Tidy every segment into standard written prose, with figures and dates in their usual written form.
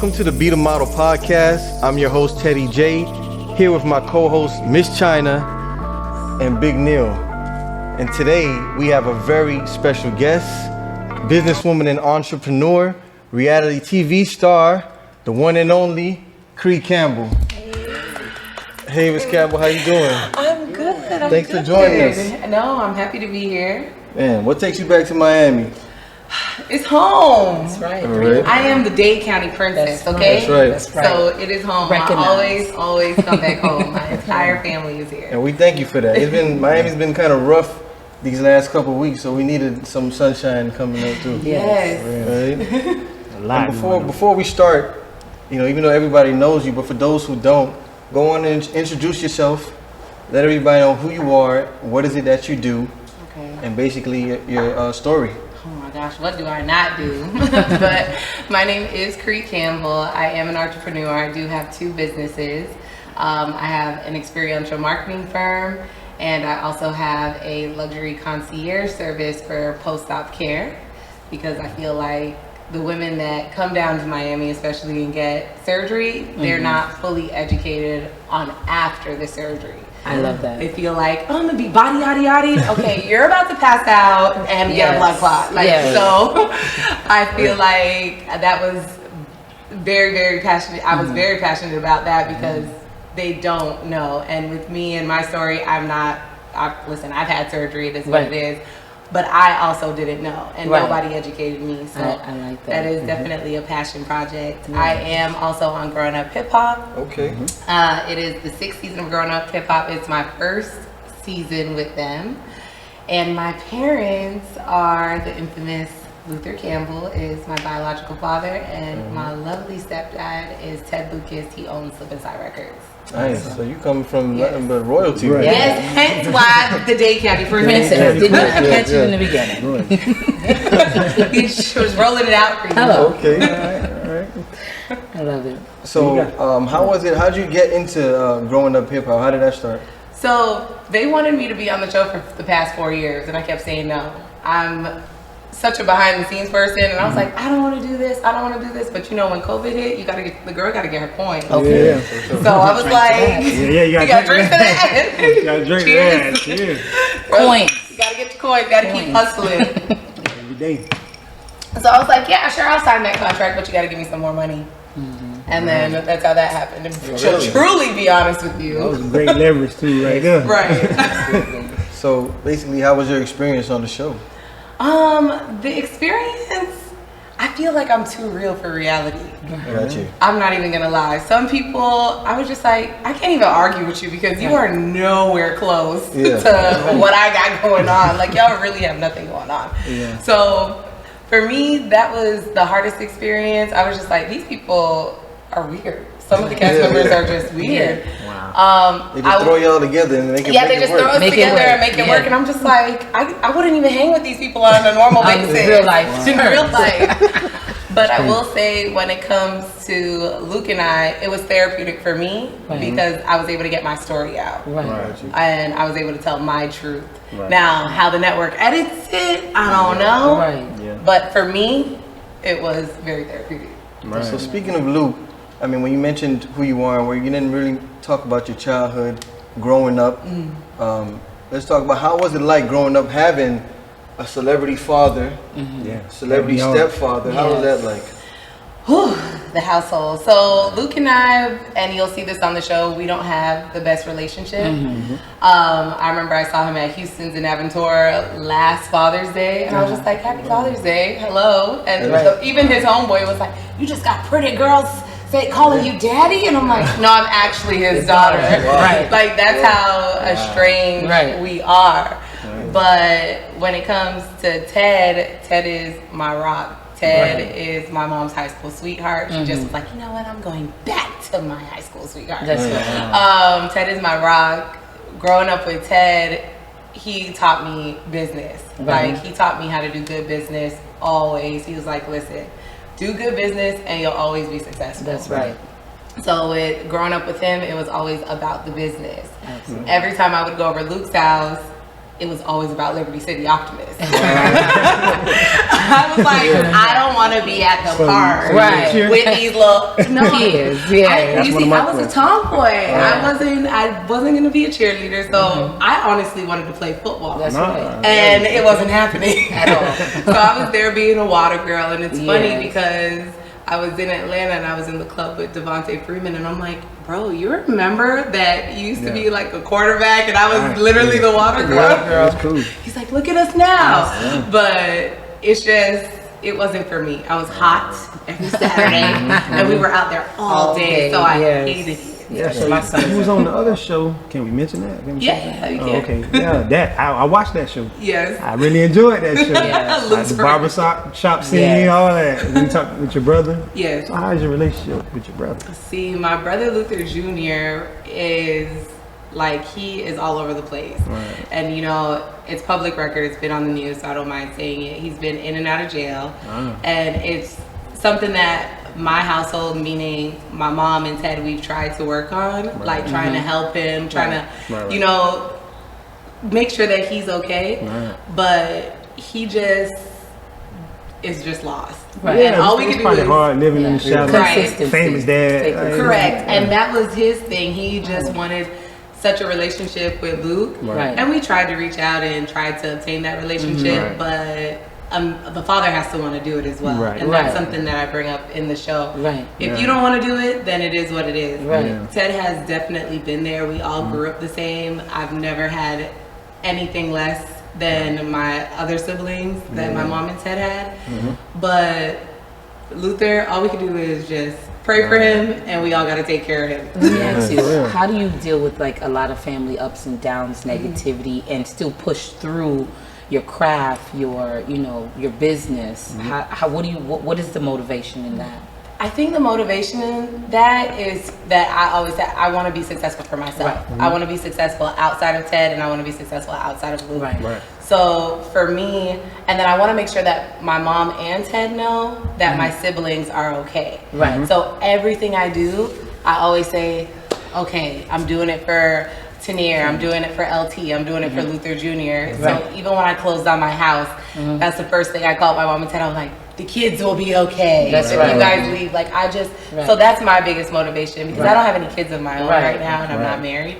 Welcome to the Be the Model podcast. I'm your host, Teddy J, here with my co-host, Miss China and Big Neil. And today we have a very special guest, businesswoman and entrepreneur, reality TV star, the one and only Cree Campbell. Hey, Miss Campbell, how you doing? I'm good. Thanks for joining us. No, I'm happy to be here. Man, what takes you back to Miami? It's home. That's right. All right. I am the Dade County princess, okay? That's right. That's right. So it is home. Recognize. I always come back home. My entire family is here. And we thank you for that. Miami's been kind of rough these last couple of weeks, so we needed some sunshine coming out too. Yes. Right? And before we start, even though everybody knows you, but for those who don't, go on and introduce yourself. Let everybody know who you are, what is it that you do, Okay. and basically your story. Oh my gosh, what do I not do? But my name is Cree Campbell. I am an entrepreneur. I do have two businesses. I have an experiential marketing firm, and I also have a luxury concierge service for post-op care, because I feel like the women that come down to Miami, especially and get surgery, they're not fully educated on after the surgery. I love that. They feel like, oh, I'm gonna be body yaddy yaddy. Okay, you're about to pass out and get a blood clot. So I feel like that was very, very passionate. I was very passionate about that because they don't know. And with me and my story, listen, I've had surgery, it is what it is. But I also didn't know, and nobody educated me. So I like that. That is definitely a passion project. I am also on Growing Up HipHop. Okay. It is the 6th season of Growing Up HipHop. It's my first season with them. And my parents are the infamous Luther Campbell is my biological father, and my lovely stepdad is Ted Lucas. He owns Slip Inside Records. Nice. So you come from nothing but royalty, right? Yes, hence why the Dade County Princess did not catch you in the beginning. She was rolling it out for you. Hello. Okay. All right. I love it. So, how was it? How did you get into Growing Up Hip Hop? How did that start? So they wanted me to be on the show for the past 4 years, and I kept saying no. I'm such a behind the scenes person, and I was like, I don't want to do this, I don't want to do this. But when COVID hit, the girl got to get her coin. Okay. Yeah, for sure. So I was like, you got to drink for that. You gotta drink that. Cheers. Coins. You got to get your coins, got to keep hustling. Every day. So I was like, yeah, sure, I'll sign that contract, but you got to give me some more money. And then that's how that happened. To truly be honest with you. That was great leverage too, right there. Right. So basically, how was your experience on the show? The experience, I feel like I'm too real for reality. Got you. I'm not even gonna lie. Some people, I was just like, I can't even argue with you because you are nowhere close to what I got going on. Like, y'all really have nothing going on. Yeah. So for me, that was the hardest experience. I was just like, these people are weird. Some of the cast members are just weird. Wow. They just throw y'all together and make it work. They just throw us together and make it work. And I'm just like, I wouldn't even hang with these people on a normal basis. In real life. In real life. But I will say, when it comes to Luke and I, it was therapeutic for me because I was able to get my story out. And I was able to tell my truth. Now, how the network edits it, I don't know. But for me, it was very therapeutic. So speaking of Luke, I mean, when you mentioned who you are, where you didn't really talk about your childhood, growing up, let's talk about how was it like growing up having a celebrity father, celebrity stepfather. How was that like? Whew, the household. So Luke and I, and you'll see this on the show, we don't have the best relationship. I remember I saw him at Houston's in Aventura last Father's Day, and I was just like, Happy Father's Day, hello. And so even his homeboy was like, you just got pretty girls calling you daddy? And I'm like, no, I'm actually his daughter. Like, that's how estranged we are. But when it comes to Ted is my rock. Ted is my mom's high school sweetheart. She just was like, you know what, I'm going back to my high school sweetheart. Ted is my rock. Growing up with Ted, he taught me business. Like, he taught me how to do good business always. He was like, listen, do good business and you'll always be successful. That's right. So growing up with him, it was always about the business. Every time I would go over Luke's house, it was always about Liberty City Optimists. I was like, I don't want to be at the park with these little kids. Yeah, you see, I was a tomboy. I wasn't gonna be a cheerleader, so I honestly wanted to play football. That's right. And it wasn't happening at all. So I was there being a water girl, and it's funny because I was in Atlanta and I was in the club with Devontae Freeman, and I'm like, bro, you remember that you used to be like a quarterback and I was literally the water girl? That's cool. He's like, look at us now. But it's just, it wasn't for me. I was hot every Saturday and we were out there all day, so I hated it. Yeah, so you was on the other show. Can we mention that? You can. Okay. Yeah, that I watched that show. Yes. I really enjoyed that show. Yes. The barbershop scene, all that. And you talk with your brother. Yes. So how's your relationship with your brother? See, my brother Luther Jr. is like, he is all over the place. Right. And you know, it's public record. It's been on the news, so I don't mind saying it. He's been in and out of jail. And it's something that my household, meaning my mom and Ted, we've tried to work on, like trying to help him, trying to, you know, make sure that he's okay. But he just is just lost. And all we can do is hard living in the shadows. Famous dad. Correct. And that was his thing. He just wanted such a relationship with Luke. And we tried to reach out and tried to obtain that relationship, but the father has to want to do it as well. And that's something that I bring up in the show. If you don't want to do it, then it is what it is. Ted has definitely been there. We all grew up the same. I've never had anything less than my other siblings that my mom and Ted had. But Luther, all we can do is just pray for him, and we all got to take care of him. How do you deal with like a lot of family ups and downs, negativity, and still push through your craft, your business? What is the motivation in that? I think the motivation in that is that I always say I want to be successful for myself. I want to be successful outside of Ted, and I want to be successful outside of Luke. So for me, and then I want to make sure that my mom and Ted know that my siblings are okay. So everything I do, I always say, okay, I'm doing it for Tanier, I'm doing it for LT, I'm doing it for Luther Jr. So even when I closed down my house, that's the first thing I called my mom and Ted. I was like, the kids will be okay if you guys leave. Like, I just, so that's my biggest motivation, because I don't have any kids of my own right now, and I'm not married.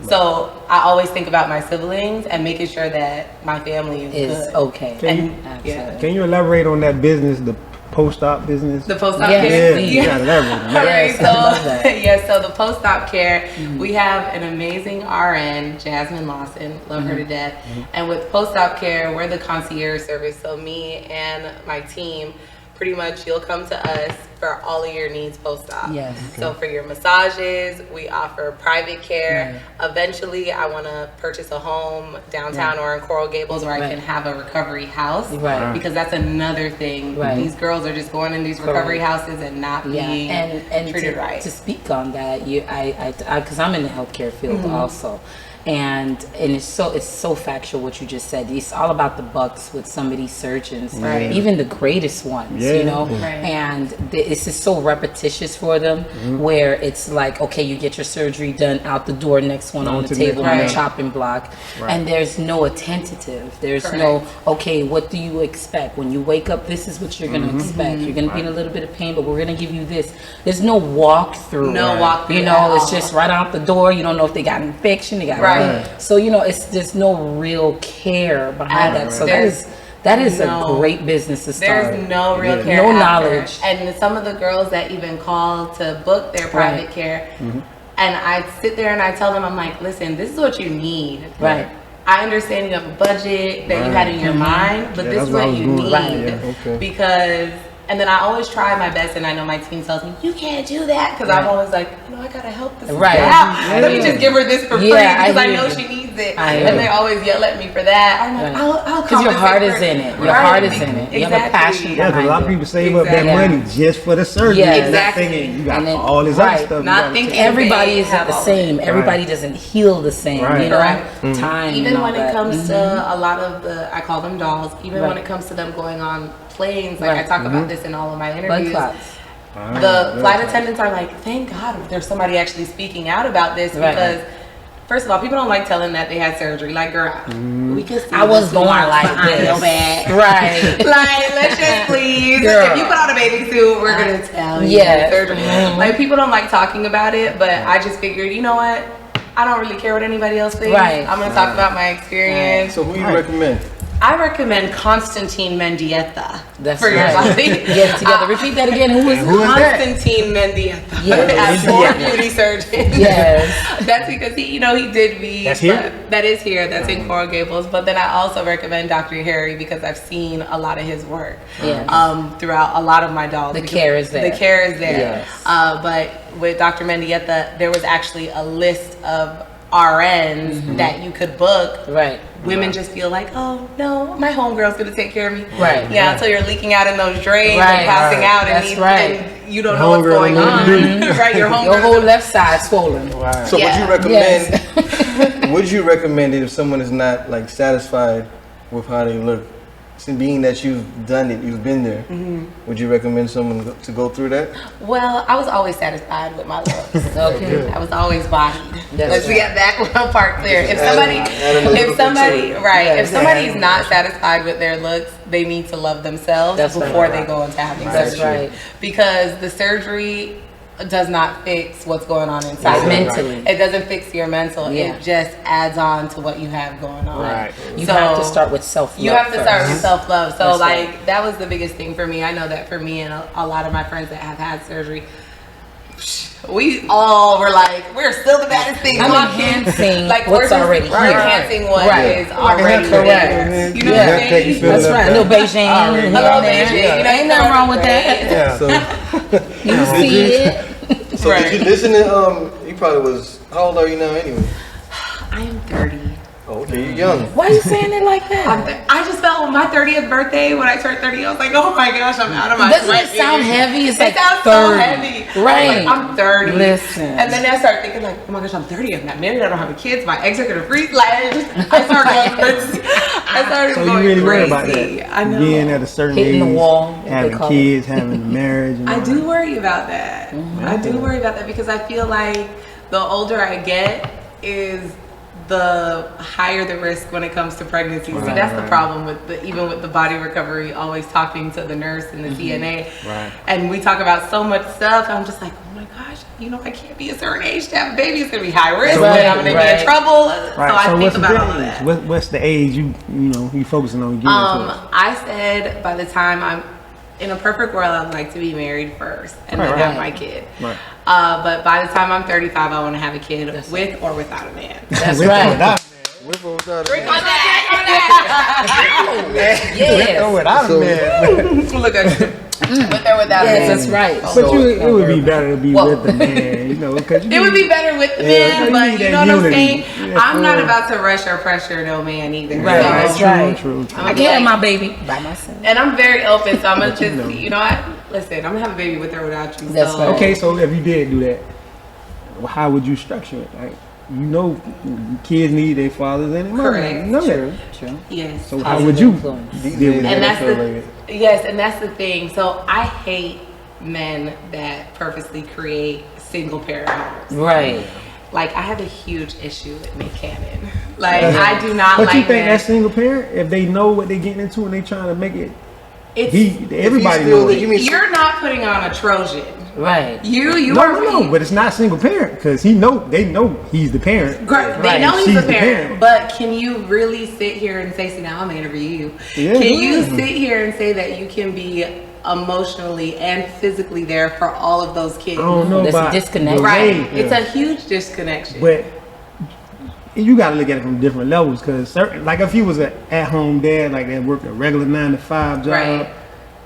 So I always think about my siblings and making sure that my family is good. Okay. Can you elaborate on that business, the post-op business? The post-op care? You gotta elaborate on that. So the post-op care, we have an amazing RN, Jasmine Lawson, love her to death. And with post-op care, we're the concierge service. So me and my team, pretty much you'll come to us for all of your needs post-op. So for your massages, we offer private care. Eventually, I want to purchase a home downtown or in Coral Gables where I can have a recovery house. Because that's another thing. These girls are just going in these recovery houses and not being treated right. To speak on that, because I'm in the healthcare field also. And it's so factual what you just said. It's all about the bucks with some of these surgeons, even the greatest ones, you know. And it's just so repetitious for them, where it's like, okay, you get your surgery done, out the door, next one on the table on the chopping block, and there's no attentive. There's no, okay, what do you expect when you wake up? This is what you're gonna expect. You're gonna be in a little bit of pain, but we're gonna give you this. There's no walkthrough. You know, it's just right out the door. You don't know if they got an infection. They got so you know, there's no real care behind that. So that is a great business to start. There's no real care, no knowledge. And some of the girls that even call to book their private care, and I sit there and I tell them, I'm like, listen, this is what you need. I understand you have a budget that you had in your mind, but this is what you need. Because, and then I always try my best, and I know my team tells me, you can't do that, because I'm always like, you know, I gotta help this out. Let me just give her this for free, because I know she needs it. And they always yell at me for that. I'm like, I'll because your heart is in it. Your heart is in it. You have a passion behind it. A lot of people save up that money just for the surgery. Thinking you got all this other stuff. Not thinking everybody isn't the same. Everybody doesn't heal the same. You know, time. Even when it comes to a lot of the, I call them dolls. Even when it comes to them going on planes, like I talk about this in all of my interviews. The flight attendants are like, thank God there's somebody actually speaking out about this, because First of all, people don't like telling that they had surgery. Like, girl, we can see. I was going like this. Your back. Right. Like, let's just please. Girl. If you put on a bathing suit, we're gonna tell you surgery. Like, people don't like talking about it, but I just figured, you know what? I don't really care what anybody else thinks. Right. I'm gonna talk about my experience. So who you recommend? I recommend Constantine Mendieta for your right. body. Get it together. Repeat that again. Who is Constantine Mendieta? Yes. At beauty surgeon. Yes. That's because he did me. That's here? That is here. That's in Coral Gables. But then I also recommend Dr. Harry because I've seen a lot of his work throughout a lot of my dolls. The care is there. The care is there. Yes. But with Dr. Mendieta, there was actually a list of RNs that you could book. Right. Women just feel like, oh no, my homegirl's gonna take care of me. Right. Yeah, until you're leaking out in those drains and passing out and you don't know what's going on. Right, your whole left side swollen. Right. So would you recommend? Would you recommend it if someone is not like satisfied with how they look? So being that you've done it, you've been there. Would you recommend someone to go through that? Well, I was always satisfied with my looks. Okay. I was always bodied. Let's get that one part clear. If somebody's not satisfied with their looks, they need to love themselves before they go into having surgery. Right. Because the surgery does not fix what's going on inside. Mentally. It doesn't fix your mental. Yeah. It just adds on to what you have going on. Right. You have to start with self-love. You have to start with self-love. So That's that was the biggest thing for me. I know that for me and a lot of my friends that have had surgery, we all were like, we're still the baddest thing. I'm enhancing what's already here. Enhancing what is already correct. there. You know what I'm saying? That's right. A little Beijing. A little Beijing. You know, ain't nothing wrong with that. Yeah. So You see it. So did you listen to you probably was, how old are you now anyway? I am 30. Oh, okay, you're young. Why are you saying it like that? I just felt on my 30th birthday when I turned 30, I was like, oh my gosh, I'm out of my Doesn't it sound heavy? It's like it sounds 30. so heavy. Right. I'm 30. Listen. And then I started thinking like, oh my gosh, I'm 30. I'm not married. I don't have a kids. My eggs are gonna freeze. Like, I started going crazy. So you really worry about that? I know. Being at a certain Hitting age, the wall, having kids, having a marriage. And I all do that. worry about that. I do worry about that because I feel like the older I get is the higher the risk when it comes to pregnancy. See, that's the problem with even with the body recovery, always talking to the nurse and the CNA. Right. And we talk about so much stuff. I'm just like, oh my gosh, I can't be a certain age to have a baby. It's going to be high risk. I'm going to be in trouble. Right. So I think about all of age? that. What's the age you focusing on getting to? I said by the time I'm in a perfect world, I'd like to be married first and then have my kid. Right. But by the time I'm 35, I want to have a kid with or without a man. That's right. With or without Drink a on man? that. Yes. Without a man. Look at you. With or without a man. Yes, that's right. But it would be better to be with the man, because it would be better with the man, but you know what I'm saying? I'm not about to rush or pressure no man either. Right, that's right. True. I can't have my baby by myself. And I'm very open, so I'm gonna just, listen, I'm gonna have a baby with or without you. That's right. Okay, so if you did do that, how would you structure it? Like, kids need their fathers and their mothers. Correct. True. Yes. So how would you influence. deal with And that? that's the thing. So I hate men that purposely create single parent homes. Right. Like, I have a huge issue with Nick Cannon. Like, I do not But like you think men. that single parent, if they know what they're getting into and they trying to make it, everybody still, knows. You're not putting on a Trojan. Right. You No, are. but it's not single parent because they know he's the parent. They know he's She's the the parent, parent. but can you really sit here and say, see, now I'm gonna interview you. Yeah. Can you sit here and say that you can be emotionally and physically there for all of those kids? I don't know There's a about disconnect. the Right. way, It's a huge disconnection. but you got to look at it from different levels because, like, if he was an at-home dad, like that worked a regular 9-to-5 job, Right.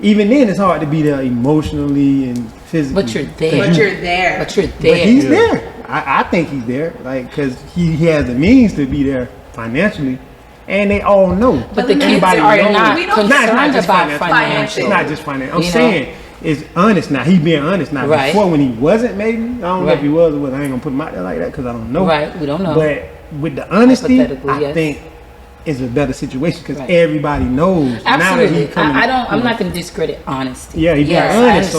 even then it's hard to be there emotionally and physically. But you're there. But you're there. But you're But there. he's there. I think he's there, like, because he has the means to be there financially, and they all know. But the kids Everybody are knows. not We don't- concerned It's not just about financial. financial. It's not just financial. I'm You know? saying it's honest now. He's being honest now. Right. Before, when he wasn't, maybe I don't know if Right. he was or what. I ain't gonna put him out there like that because I don't know. Right, we don't know. But with the honesty, Hypothetically, I yes. think it's a better situation because everybody knows. Absolutely. I'm not going to discredit honesty. Yeah, honest,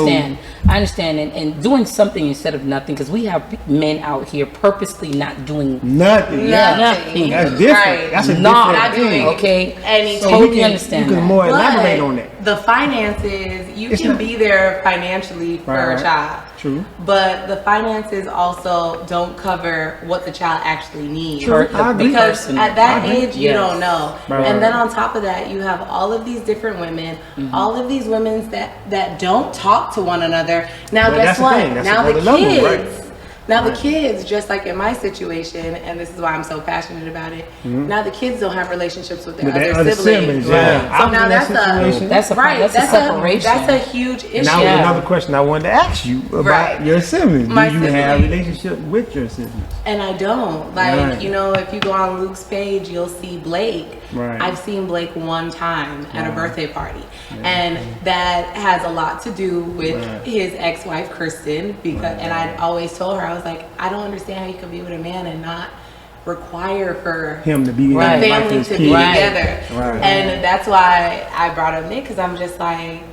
I understand. And doing something instead of nothing, because we have men out here purposely not doing nothing. Nothing. That's different. Right. That's a not different doing okay. anything. So totally understand. You can more elaborate on that. The finances, you can be there financially for a child. True. But the finances also don't cover what the child actually needs. True. Because at that age, you don't know. Right. And then on top of that, you have all of these different women, all of these women that don't talk to one another. Now, guess what? Now the kids. Now the kids, just like in my situation, and this is why I'm so passionate about it. Now the kids don't have relationships with their other siblings. Right. So now that's a separation. That's a huge issue. And that was another question I wanted to ask you about your siblings. Do you have a relationship with your siblings? And I don't. Like, you know, if you go on Luke's page, you'll see Blake. Right. I've seen Blake one time at a birthday party. And that has a lot to do with his ex-wife, Kristen. And I always told her, I was like, I don't understand how you can be with a man and not require for him to be the family to be together. Right. And that's why I brought up Nick, because I'm just like,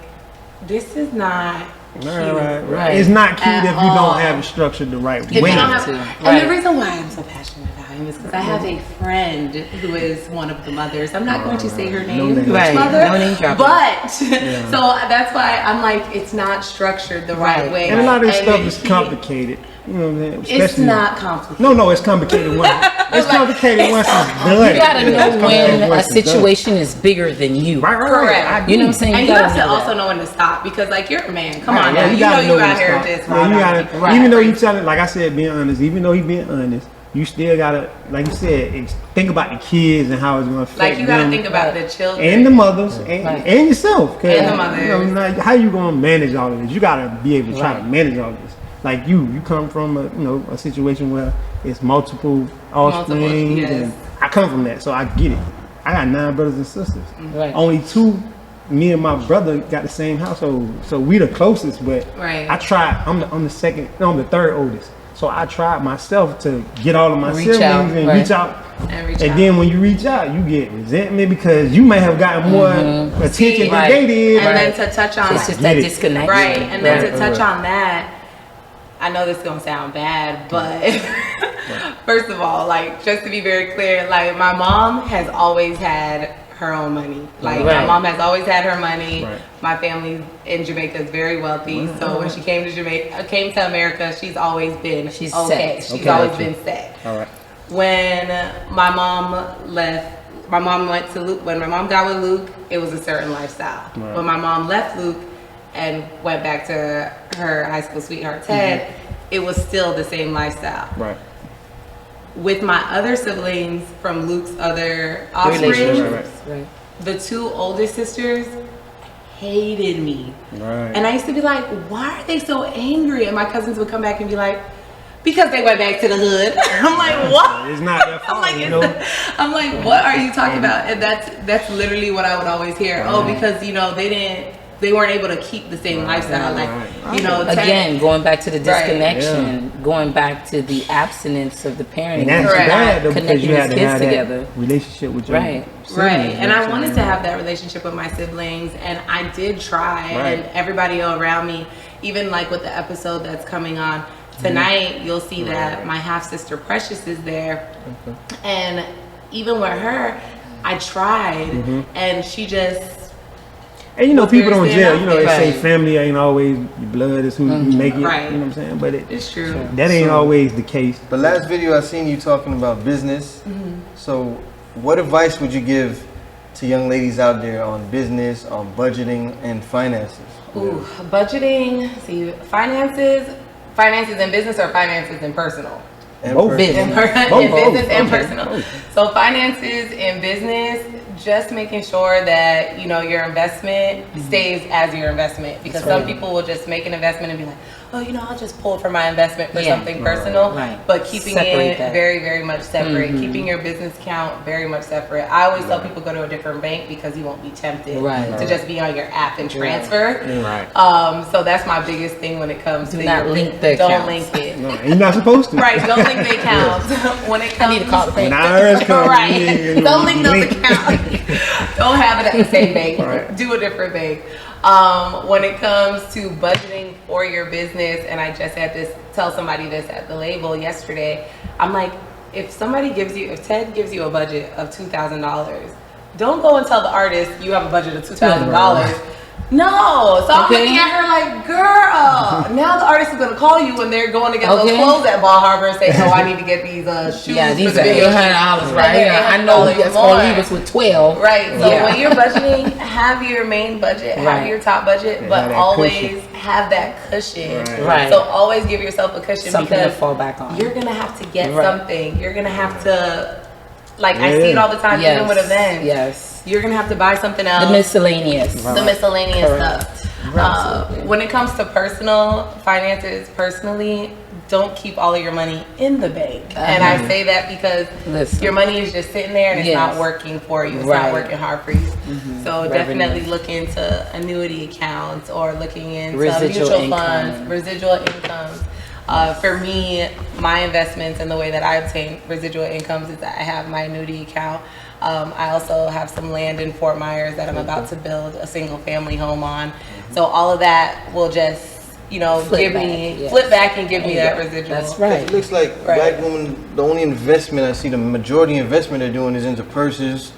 this is not cute. Right. It's not cute if you don't have it structured the right way. And the reason why I'm so passionate about him is because I have a friend who is one of the mothers. I'm not going to say her name, mother, but so that's why I'm like, it's not structured the right way. And a lot of this stuff is complicated. You know what I'm saying? It's not complicated. No, it's complicated once. It's complicated once it's done. You gotta know when a situation is bigger than you. Correct. You know what I'm saying? And you have to also know when to stop, because like, you're a man. Come on now. You know you out here just even though you tell it, like I said, being honest, even though he being honest, you still gotta, like you said, think about the kids and how it's gonna affect them. Like, you gotta think about the children and the mothers and yourself. And the mothers. You know, how you gonna manage all of this? You gotta be able to try to manage all of this. Like you come from a situation where it's multiple offspring, and I come from that, so I get it. I got 9 brothers and sisters. Only 2, me and my brother got the same household, so we the closest. But I tried. I'm the second. No, I'm the third oldest. So I tried myself to get all of my siblings and reach out. And then when you reach out, you get resentment because you may have gotten more attention than they did. And then to touch on it's just that disconnect. Right. And then to touch on that, I know this is gonna sound bad, but first of all, like, just to be very clear, like, my mom has always had her own money. Like, my mom has always had her money. My family in Jamaica is very wealthy, so when she came to America, she's always been okay. She's always been set. All right. When my mom left, my mom went to Luke. When my mom got with Luke, it was a certain lifestyle. When my mom left Luke and went back to her high school sweetheart Ted, it was still the same lifestyle. Right. With my other siblings from Luke's other offspring, the 2 oldest sisters hated me. And I used to be like, why are they so angry? And my cousins would come back and be like, because they went back to the hood. I'm like, what? It's not their fault, I'm like, what are you talking about? And that's literally what I would always hear. Oh, because they weren't able to keep the same lifestyle. Again, going back to the disconnection, going back to the abstinence of the parenting. And that's bad, though, because you had to have together. That relationship with your siblings. And I wanted to have that relationship with my siblings, and I did try. And everybody around me, even like with the episode that's coming on tonight, you'll see that my half sister Precious is there, and even with her, I tried, and she just. And people don't jail. They say family ain't always blood. It's who you make it. Right. You know what I'm saying? But it's true. That ain't always the case. The last video I seen you talking about business. So, what advice would you give to young ladies out there on business, on budgeting and finances? Budgeting. See, finances in business or finances in personal. Both. In business and personal. So finances in business, just making sure that your investment stays as your investment, because some people will just make an investment and be like, oh, I'll just pull from my investment for something personal. Right. But keeping Separate it that. very, very much separate. Keeping your business account very much separate. I always tell people go to a different bank because you won't be tempted to just be on your app and transfer. Right. So that's my biggest thing when it comes to not link the Don't accounts. link it. No, you're not supposed to. Right, don't link the accounts. When it comes I need to call the bank. When IRS comes, right. Don't link those accounts. Don't have it at the same bank. Right. Do a different bank. When it comes to budgeting for your business, and I just had to tell somebody this at the label yesterday, I'm like, if Ted gives you a budget of $2,000, don't go and tell the artist you have a budget of $2,000. No, so I'm looking at her like, girl. Now the artist is gonna call you when they're going to get those clothes at Ball Harbor and say, "Oh, I need to get these shoes." Yeah, these for are the video. $800, right? I know that's gonna leave us with 12. Right. So when you're budgeting, have your main budget, have your top budget, but always have that cushion. Right. So always give yourself a cushion, Something because to fall back on. you're gonna have to get something. You're gonna have to, like, I see it all the time, even with events. Yes. You're gonna have to buy something else. The miscellaneous. The miscellaneous stuff. When it comes to personal finances, personally, don't keep all of your money in the bank. And I say that because your money is just sitting there and it's not working for you. It's not working hard for you. So definitely look into annuity accounts or looking into mutual funds, residual incomes. For me, my investments and the way that I obtain residual incomes is that I have my annuity account. I also have some land in Fort Myers that I'm about to build a single family home on. So all of that will just, flip back and give me that residual. That's right. It looks like black women, the only investment I see, the majority investment they're doing is into purses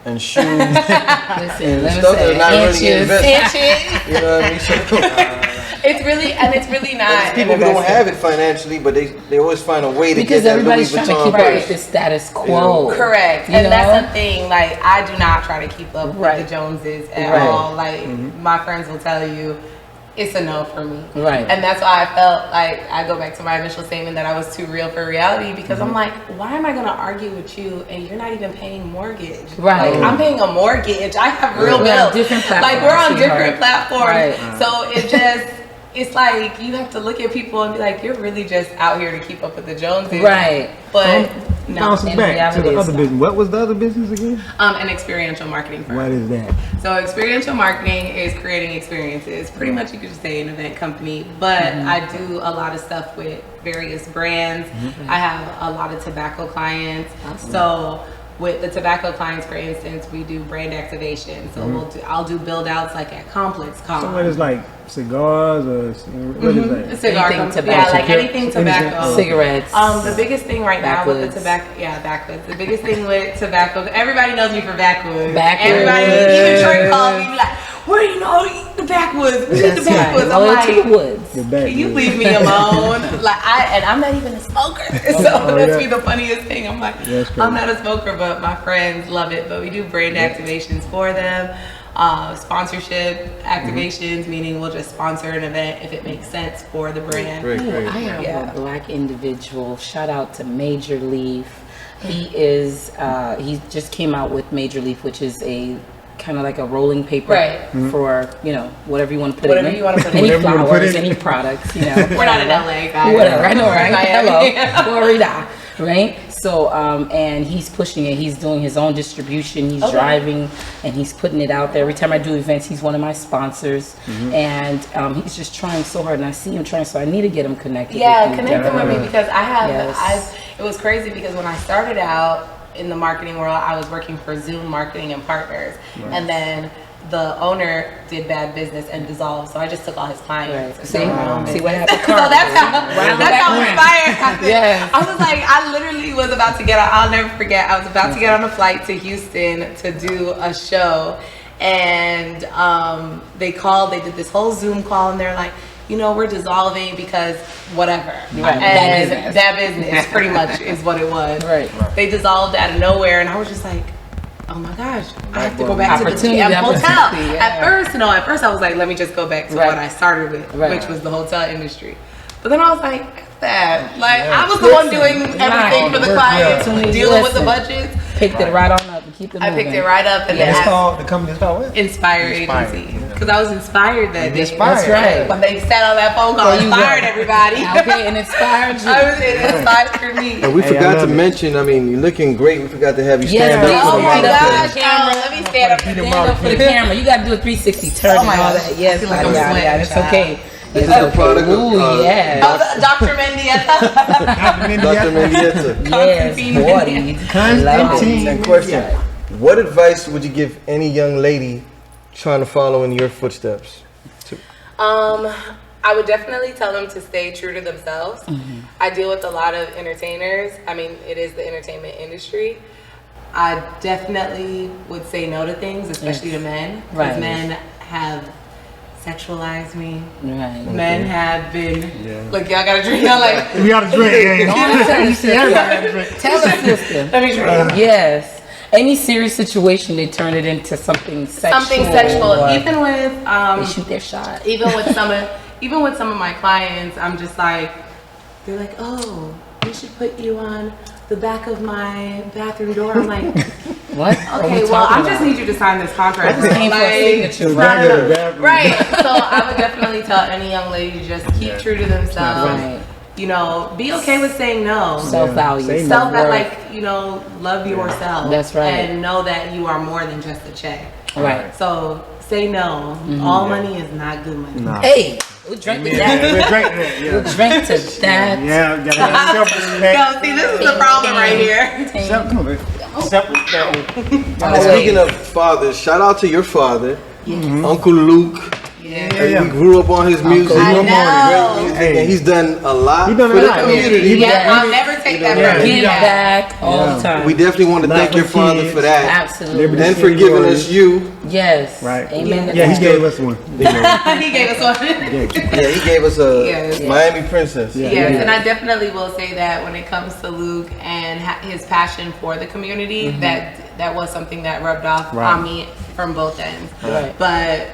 and shoes. Listen, and let me stuff say, that's not really investment. Inches. You know what I mean? So, It's really not. people who don't have it financially, but they always find a way to because get that Louis everybody's trying to Vuitton keep up purse. with the status quo. Correct. You And know? that's the thing. Like, I do not try to keep up with the Joneses at all. Like, my friends will tell you, it's a no for me. Right. And that's why I felt like, I go back to my initial statement that I was too real for reality, because I'm like, why am I going to argue with you and you're not even paying mortgage? Right. Like, I'm paying a mortgage. I have real We're on bills. different platforms, Like, we're on sweetheart. different platforms. Right. So it just... It's like you have to look at people and be like, you're really just out here to keep up with the Joneses. Right. But no. Bouncing back to the other business. What was the other business again? An experiential marketing firm. What is that? So experiential marketing is creating experiences. Pretty much you could just say an event company. But I do a lot of stuff with various brands. I have a lot of tobacco clients. Awesome. So with the tobacco clients, for instance, we do brand activation. So I'll do build outs like at Complex Con. So what is like cigars or what is that? Cigar Anything company. tobacco. Yeah, like anything tobacco. Cigarettes. The biggest thing right now with the Backwoods. tobacco, backwoods. The biggest thing with tobacco, everybody knows me for backwoods. Backwoods. Everybody, even Trey called me like, where do you know the backwoods? We need the backwoods. I'm Loyal to like, the woods. can you leave me alone? And I'm not even a smoker. So that's be the funniest thing. I'm like, I'm not a smoker, but my friends love it. But we do brand activations for them. Sponsorship activations, meaning we'll just sponsor an event if it makes sense for the brand. Great. I have a black individual. Shout out to Major Leaf. He is he just came out with Major Leaf, which is a kind of like a rolling paper for whatever you want to put in it. You want to put any in. flowers, any products. We're not in LA, guys. Whatever. I know, right? Hello, Florida, right? So, and he's pushing it. He's doing his own distribution. He's driving and he's putting it out there. Every time I do events, he's one of my sponsors. And he's just trying so hard. And I see him trying, so I need to get him connected. Yeah, connect him with me because it was crazy because when I started out in the marketing world, I was working for Zoom Marketing and Partners. And then the owner did bad business and dissolved, so I just took all his clients. See what happened? So that's how inspired happened. Yeah. I was like, I literally was about to get on, I'll never forget, I was about to get on a flight to Houston to do a show, and they did this whole Zoom call, and they're like, we're dissolving because whatever. Right. And that business pretty much is what it was. Right. They dissolved out of nowhere, and I was just like, oh my gosh, I have to go back to the Opportunity, GM hotel. opportunity, yeah. At first I was like, let me just go back to what I started with, which was the hotel industry. But then I was like, F that. Like, I was the one doing everything for the clients, dealing with the budgets. Picked it right on up. Keep it I moving. picked it right up and It's then called, the company's called what? Inspire Inspire, Agency. yeah. Because I was inspired that day. Inspired. That's right. When they sat on that phone call, There you go. inspired everybody. Okay, and inspired you. It inspired me. And we Hey, I forgot to love it. mention, I mean, you're looking great. We forgot to have you Yes, stand please. up. Oh for the my Stand up for the gosh, camera. let me stand up for Stand up for the camera. You got to do a 360 turn Oh my and all gosh. that. Yes, I feel like I'm yeah, sweating, it's child. okay. This It's is a okay. product of, Ooh, yeah. Dr. Mendieta. Dr. Mendieta. Yes, Constantine. 40. Love it. And question, what advice would you give any young lady trying to follow in your footsteps? I would definitely tell them to stay true to themselves. I deal with a lot of entertainers. I mean, it is the entertainment industry. I definitely would say no to things, especially to men. Because Right. men have sexualized me. Right. Men have been, like, y'all gotta drink. I'm like, We got to drink. Tell us, Yeah. Tell us, sister. let me drink. Yes. Any serious situation, they turn it into something sexual. Something sexual. or Even with, they shoot their shot. even with some of my clients, I'm just like, they're like, oh, we should put you on the back of my bathroom door. I'm like, What? okay, well, I just need you to sign this contract. came for a signature. Right. Right. So I would definitely tell any young lady to just keep true to themselves. Right. You know, be okay with saying no. Self-value. Say no. Self-that, Worth. like, you know, love yourself. That's right. And know that you are more than just a check. Right. So say no. All money is not good money. Nah. Hey, we'll drink to that. We'll drink that. We'll Yeah. drink to that. Yeah, gotta have self-respect. No, see, this is the problem right here. Come on, baby. Self-respect. And speaking of fathers, shout out to your father, Uncle Luke. Yeah. We grew up on his music. I Great know. music, and he's done a lot He done for a the lot. community. Yeah, I'll never take that Yeah. from you. Give back all the time. We definitely want to Black thank your with father kids. for that. Absolutely. And for giving us you. Yes. Right. Amen. to Yeah, he that. gave us one. He gave us one. Yeah, he gave us a Yes. Miami Princess. Yeah. Yes, and I definitely will say that when it comes to Luke and his passion for the community, that was something that rubbed off Right. on me from both ends. Right. But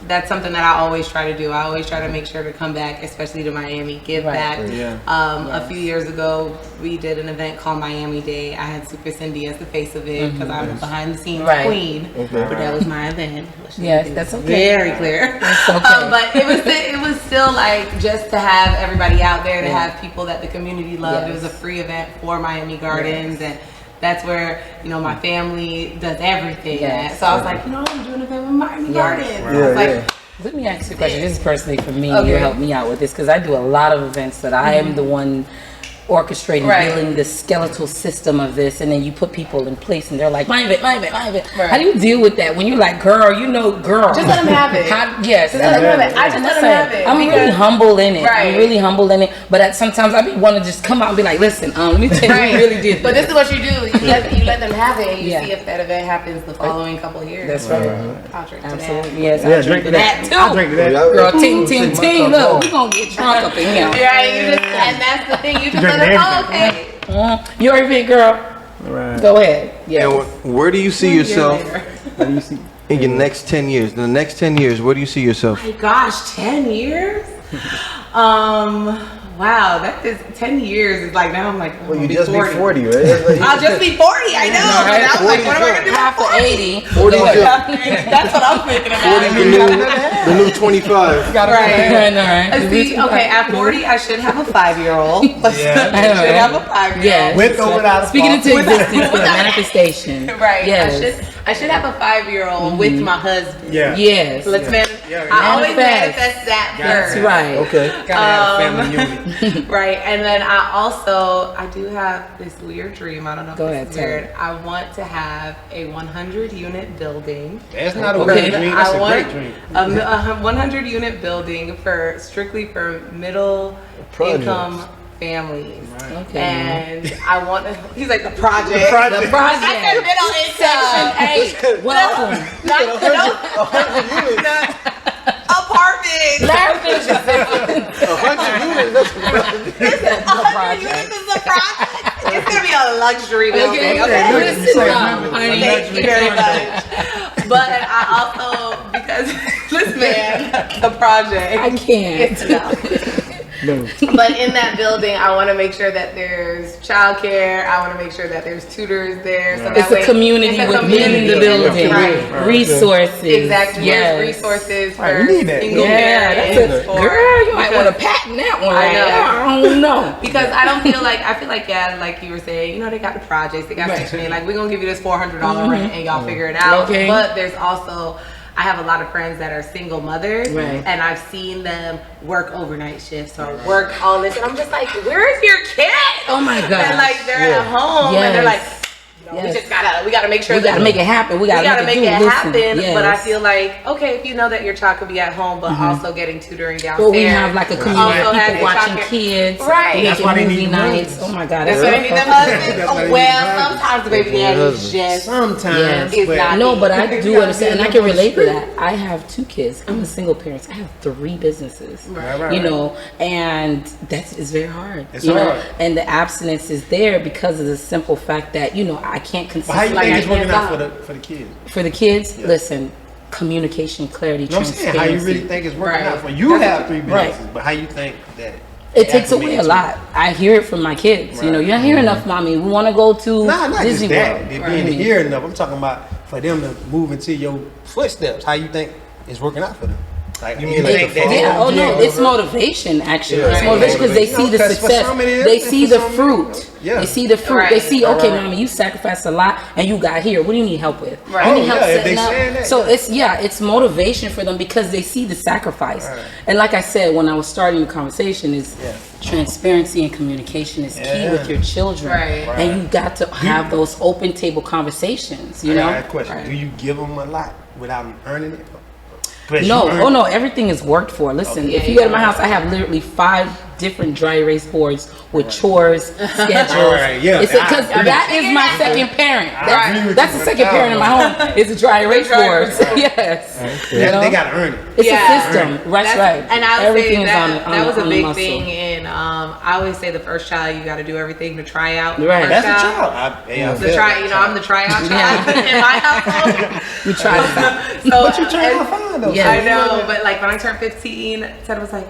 that's something that I always try to do. I always try to make sure to come back, especially to Miami, give Right. back. Yeah. A few years ago, we did an event called Miami Day. I had Super Cindy as the face of it because I'm a behind the scenes Right. queen. Okay. But that was my event. Let's just Yes, make that's this okay. Very clear. That's okay. But it was still like just to have everybody out there, to have people that the community loved. It was a Yes. free event for Miami Gardens, and that's where, you know, my family does everything Yes. at. So I was like, you know, I'm doing an event with Miami Yes. Gardens. Right. I was like, Yeah. Let me ask you a question. This is personally for me. Okay. You help me out with this because I do a lot of events that I am the one orchestrating, Right. building the skeletal system of this, and then you put people in place, and they're like, "My event, my event, my event." Right. How do you deal with that when you're like, "Girl, you know, girl"? Just let 'em have it. Yes, Just let 'em have it. I just let 'em have it, I'm really because- humble in it. Right. I'm really humble in it. But sometimes I want to just come out and be like, "Listen, let me tell you, right. we really did." But this is what you do. You let them have it, and you Yeah. see if that event happens the following couple of years. That's right. I'll drink to that. Absolutely, yes. Yeah, I drink to that too. I drink to that. Girl, ting, ting, ting. Look, we gonna get drunk up in here. Right, and that's the thing. You just Drink let them know, everything. okay. Your event, girl. Right. Go ahead. Yes. And where do you see yourself What do you see? in your next 10 years? In the next 10 years, where do you see yourself? My gosh, 10 years? Wow, that is 10 years. Is like now I'm like, Well, I'll you be just 40. be 40, right? I'll just be 40. I know. Right. And I was like, what am I gonna do? Half of 80. 40 Go is ahead. That's what I'm thinking about. 40 the new 25. Right. Right. See, okay, at 40, I should have a 5-year-old. Yeah. I should have a 5-year-old. Yes. With or without a Speaking into fault. existence, the Without- manifestation. Right. Yes. I should have a 5-year-old with my husband. Yeah. Yes. Let's Yeah. I always Manifest. manifest that That's first. right. Okay. Gotta have a family unit. Right, and then I do have this weird dream. I don't know if Go this ahead, is tell weird. me. I want to have a 100-unit building. That's not a Okay. weird dream. That's I a want great dream. a 100-unit building strictly for middle Projects. income families. Okay. And I want to, he's like the project. The project. The project. I said middle income. Hey, welcome. Apartment. 100 units, that's 100 units is a project. It's gonna be a luxury building. Okay, Okay. listen up, honey. Thank you very much. But I also, because this man, the project, I can't. it's enough. No. But in that building, I want to make sure that there's childcare. I want to make sure that there's tutors there. So It's a community within the building. Right. Resources. Exactly. Yes. There's resources for Right, we need that. single Yeah, parents. girl, you might want to patent that one. I know. I don't know. Because I feel like, yeah, like you were saying, you know, they got the projects, they got Section 8. Like, we're going to give you this $400 rent and y'all figure it out. Okay. But there's also, I have a lot of friends that are single mothers, Right. and I've seen them work overnight shifts or work all this, and I'm just like, where's your kid? Oh my God. And like they're at home, and they're like, Yes. we gotta make sure we gotta make it happen. We gotta make it happen. Yes. But I feel like, okay, if you know that your child could be at home, but also getting tutoring downstairs. But we have like a community of Also people having watching childcare. kids. Right. That's why they movie need nights. husbands. Oh my God. That's what I need them husbands. Well, sometimes the baby daddy is just Sometimes. is but not. No, but I It's do not understand, and I good. can relate to that. I have 2 kids. I'm a single parent. I have 3 businesses. Right. You know, and that is very hard. It's you know, hard. and the abstinence is there because of the simple fact that I can't But how you consistently think it's working out stop. for the kids? For the kids. Listen, communication, clarity, You know what I'm saying? transparency. How you really think it's working Right. out for you? Have 3 Right. businesses, but how you think that It takes away a lot. I hear it from my kids. You know, you don't hear enough, mommy. We want to go to Not Disney just that. World. They being to hear enough. I'm talking about for them to move into your footsteps. How you think it's working out for them? Like, You mean like think the that? phone? Yeah, oh no, Yeah. it's motivation actually. Yeah. It's motivation because they see the No, 'cause for success. some it is, They and see for the some it fruit. isn't. Yeah. They see the fruit. They Right. see, okay, Right. mommy, you sacrificed a lot and you got here. What do you need help with? Right. You Oh, need help yeah, if setting they up. saying that, So yeah. it's motivation for them because they see the sacrifice. Right. And like I said, when I was starting the conversation, is Yeah. transparency and communication is key Yeah. with your children. Right. And you got to have those open table conversations. You I know. got a question. Right. Do you give them a lot without earning it? But No, you earn oh it. no, everything is worked for. Listen, Okay. if you go to my house, I have literally 5 different dry erase boards with chores, schedules. Alright, yeah. Because I- that is my second parent. agree with That's you the second parent in my home. Is a dry erase dry board. erase board. Yes. You know? They gotta earn it. It's Yeah. a system. That's right. And I would Everything say is on that was a the big muscle. thing in, I always say the first child, you got to do everything to try out. Right. First That's the child. I The feel try, that. you know, I'm the tryout child Yeah. in my household. We try this out. So But you trying to find them. Yeah. I know, but like when I turned 15, Ted was like,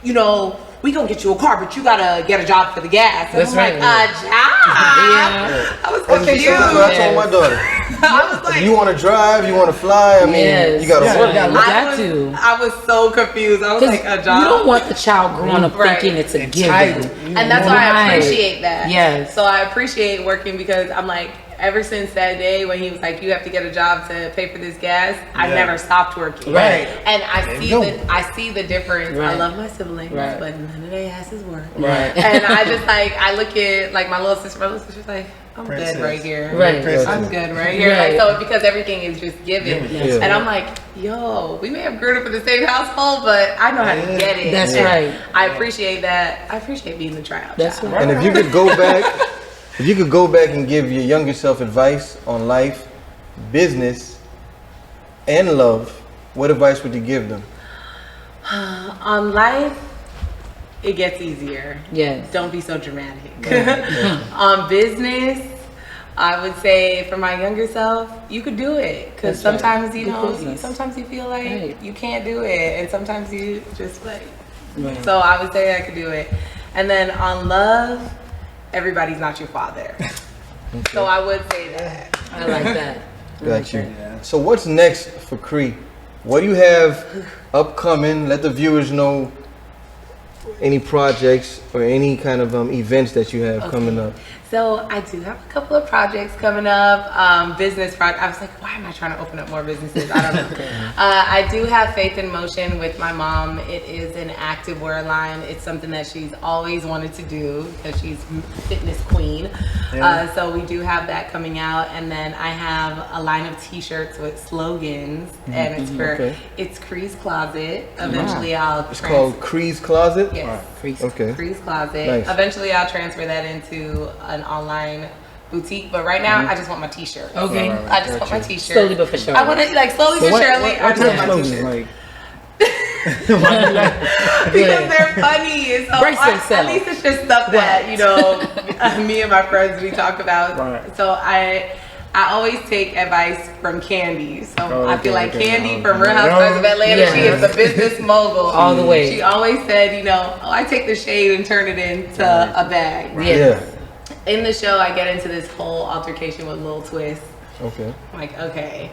you know, we gonna get you a car, but you gotta get a job for the gas. And That's I'm right. like, a job? Yeah. I was That's confused. what I told my daughter. I was like, If you want to drive, you want to fly, I mean, Yes. you got to Yeah. work. Yeah. You got was, to. I was so confused. I was like, a job? You don't want the child growing up Right. thinking it's a Entitled. given. And that's why I Right. appreciate that. Yes. So I appreciate working because I'm like, ever since that day when he was like, you have to get a job to pay for this gas, I Yeah. never stopped working. Right. And I There see you go. I see the difference. I Right. love my siblings, Right. but none of their asses work. Right. And I just like, I look at like my little sister's like, I'm Princess. good right here. Right. I'm good right here. Right. Like, so because everything is just given. Yes. And I'm like, yo, we may have grown up in the same household, but I know how to get it. That's And right. I appreciate that. I appreciate being the tryout That's child. right. And if you could go back, if you could go back and give your younger self advice on life, business, and love, what advice would you give them? On life, it gets easier. Yes. Don't be so dramatic. On business, I would say for my younger self, you could do it. Because That's right. sometimes, you Good know, business. sometimes you feel like Right. you can't do it. And sometimes you just like, Right. so I would say I could do it. And then on love, everybody's not your father. So I would say that. I like that. Got you. So what's next for Cree? What do you have upcoming? Let the viewers know any projects or any kind of events that you have coming up. So I do have a couple of projects coming up, business projects. I was like, why am I trying to open up more businesses? I don't know. I do have Faith in Motion with my mom. It is an active wear line. It's something that she's always wanted to do because she's fitness queen. So we do have that coming out. And then I have a line of t-shirts with slogans and it's for, it's Cree's Closet. Eventually I'll It's called Cree's Closet? Yes. Okay. Cree's Closet. Nice. Eventually, I'll transfer that into an online boutique. But right now, I just want my T-shirt. Okay. I just want my T-shirt. Slowly but for sure. I want it like slowly but surely. I What just type want of my slogans? T-shirt Like, because they're funny. So Brace at yourself. least it's just stuff that you know, me and my friends we talk about. Right. So I I always take advice from Candy. So I feel like Candy from Real Oh, Housewives of Atlanta, yes. she is the business mogul. All the way. She always said, you know, oh, I take the shade and turn it into a bag. Yes. In the show, I get into this whole altercation with Lil Twist. Okay. I'm like, okay.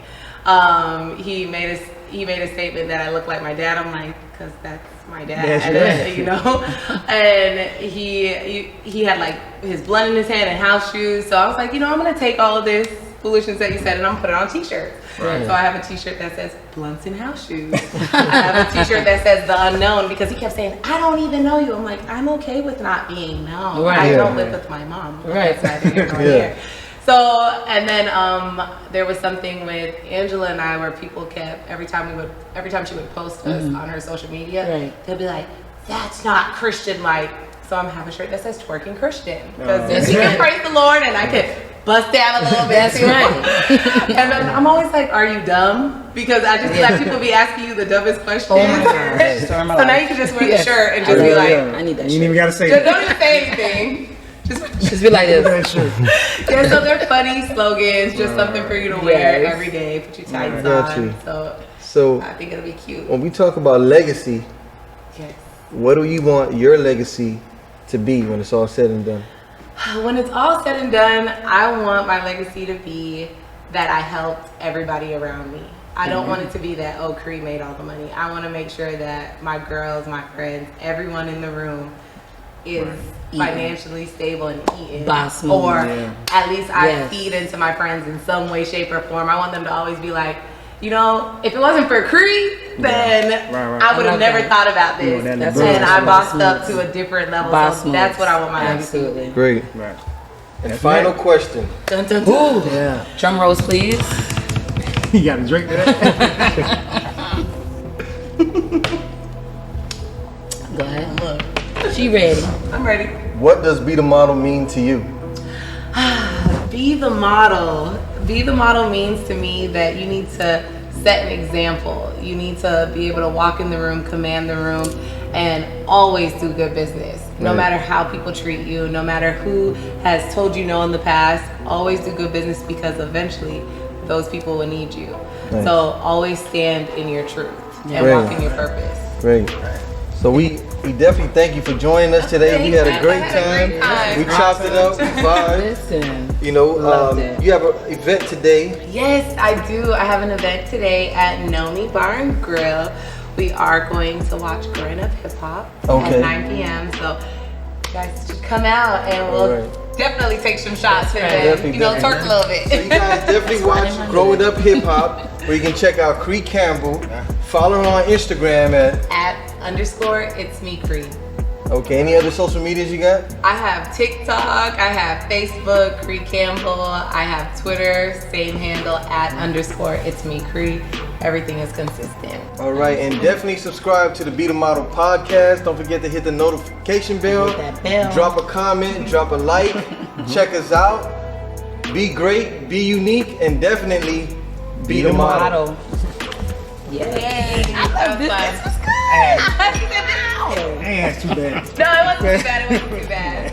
He made a statement that I look like my dad. I'm like, because that's my dad, you know. And he had like his blunt in his hand and house shoes. So I was like, you know, I'm gonna take all of this foolishness that you said and I'm gonna put it on t-shirts. Right. So I have a t-shirt that says blunts and house shoes. I have a t-shirt that says the unknown because he kept saying, I don't even know you. I'm like, I'm okay with not being known. Right. I don't live with my mom. Right. Here. So, and then there was something with Angela and I where people kept, every time she would post us on her social media, they'd be like, that's not Christian-like. So I'm having a shirt that says twerking Christian. Because she can praise the Lord and I could bust down a little bit. That's right. And then I'm always like, are you dumb? Because I just feel like people be asking you the dumbest questions. Oh my gosh. So now you can just wear the shirt and just be like, I need that shirt. You ain't even gotta say don't that. even say anything. Just be like this. Yeah, so they're funny slogans, just something for you to wear every day, put your tights on. So I think it'll be cute. When we talk about legacy, what do you want your legacy to be when it's all said and done? When it's all said and done, I want my legacy to be that I helped everybody around me. I don't want it to be that, oh, Cree made all the money. I want to make sure that my girls, my friends, everyone in the room is financially stable and eating. Boss move, or at least I feed into my friends in some way, shape, or form. I want them to always be like, you know, if it wasn't for Cree, then I would have never thought about this. And I bossed up to a different level. So that's what I want my legacy to be. Great. Right. And final question. Dun, dun, dun. Ooh. Yeah. Drum rolls, please. You got a drink to that? Go ahead. Look. She ready. I'm ready. What does be the model mean to you? Be the model. Be the model means to me that you need to set an example. You need to be able to walk in the room, command the room, and always do good business. No matter how people treat you, no matter who has told you no in the past, always do good business because eventually those people will need you. So always stand in your truth and walk in your purpose. Great. So we definitely thank you for joining us today. We had a great time. We chopped it up. We vibed. Listen. You know, you have an event today. Yes, I do. I have an event today at Nomi Bar and Grill. We are going to watch Growing Up Hip Hop at 9 p.m. So you guys should come out and we'll definitely take some shots and then, you know, twerk a little bit. So you guys definitely watch Growing Up Hip Hop, where you can check out Cree Campbell. Follow her on Instagram at @_It's Me Cree. Okay, any other social medias you got? I have TikTok, I have Facebook, Cree Campbell, I have Twitter, same handle @_It's Me Cree. Everything is consistent. All right, and definitely subscribe to the Be the Model podcast. Don't forget to hit the notification bell. Hit that bell. Drop a comment, drop a like. Check us out. Be great, be unique, and definitely be the model. Yay. I love this. This was good. Man, that's too bad. No, it wasn't too bad. It wasn't too bad.